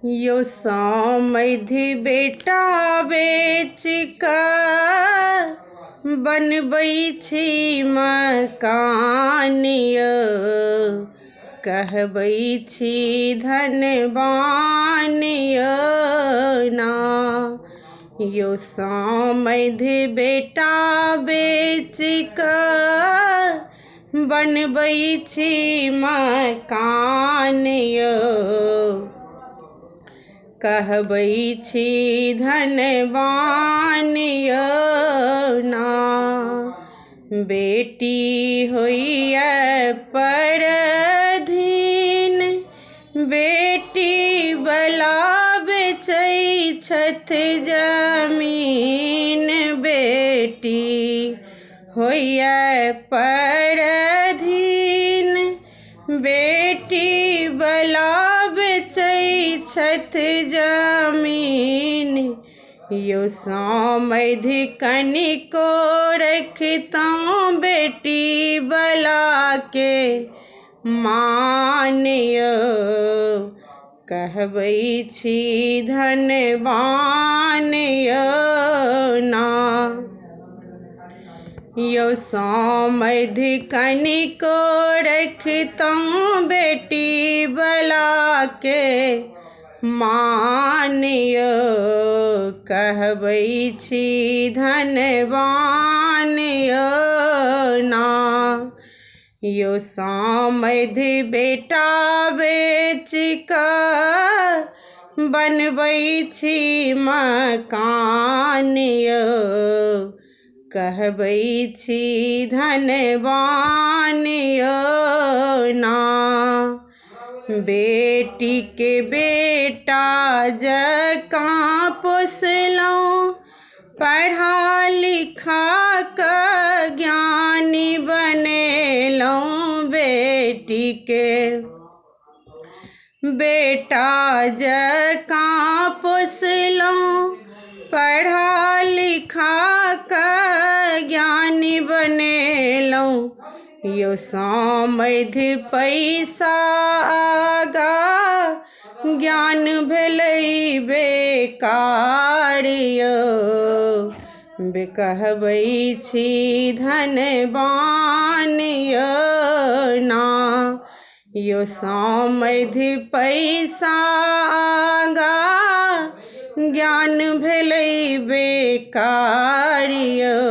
यो समधि बेटा बेच कऽ बनबै छी मकान यौ, कहबै छी धनवान यौ ना। यो समधि बेटा बेच कऽ बनबै छी मकान यौ, कहबै छी धनवान यौ ना। बेटी होइए परधीन, बेटी बला बेचै छथि जमीन। बेटी होइए परधीन, बेटी बला बेचै छथि जमीन। यो समधि कनिको रखितौं बेटी बला के मान यौ, कहबै छी धनवान यौ ना। यो समधि कनिको रखितौं बेटी बला के मान यौ, कहबै छी धनवान यौ ना। यो समधि बेटा बेच कऽ बनबै छी मकान यौ, कहबै छी धनवान यौ ना। बेटी के बेटा जकाँ पोसलहुँ, पढ़ा लिखा कऽ ज्ञानी बनेलहुँ। बेटी के बेटा जकाँ पोसलहुँ, पढ़ा लिखा कऽ ज्ञानी बनेलहुँ। यो समधि पैसा आगा ज्ञान भेलै बेकार यौ, कहबै छी धनवान यौ ना। यो समधि पैसा आगा ज्ञान भेलै बेकार यौ,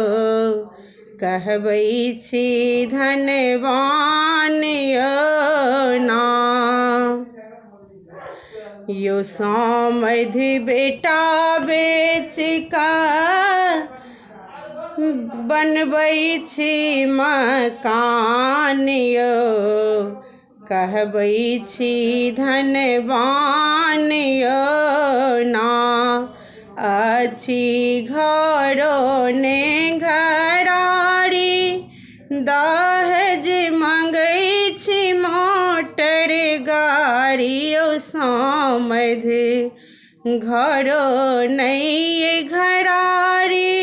कहबै छी धनवान यौ ना। यो समधि बेटा बेच कऽ बनबै छी मकान यौ, कहबै छी धनवान यौ ना। अछि घरो ने घरारी, दहेज मँगै छी मोटर गाड़ी। यो समधि घरो नहि घरारी,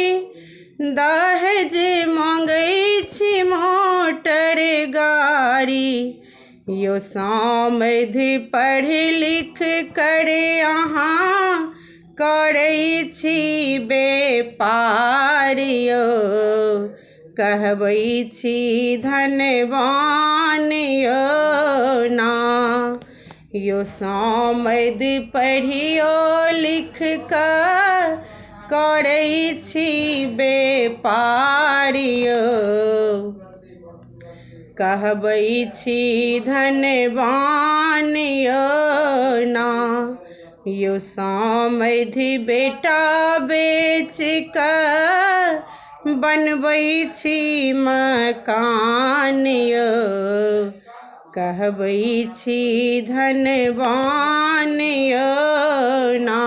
दहेज मँगै छी मोटर गाड़ी। यो समधि पढ़ लिख कर अहाँ करै छी बेपार यौ, कहबै छी धनवान यौ ना। यो समधि पढ़ियो लिख कऽ करै छी बेपार यौ, कहबै छी धनवान यौ ना। यो समधि बेटा बेच कऽ बनबै छी मकान यौ, कहबै छी धनवान यौ ना।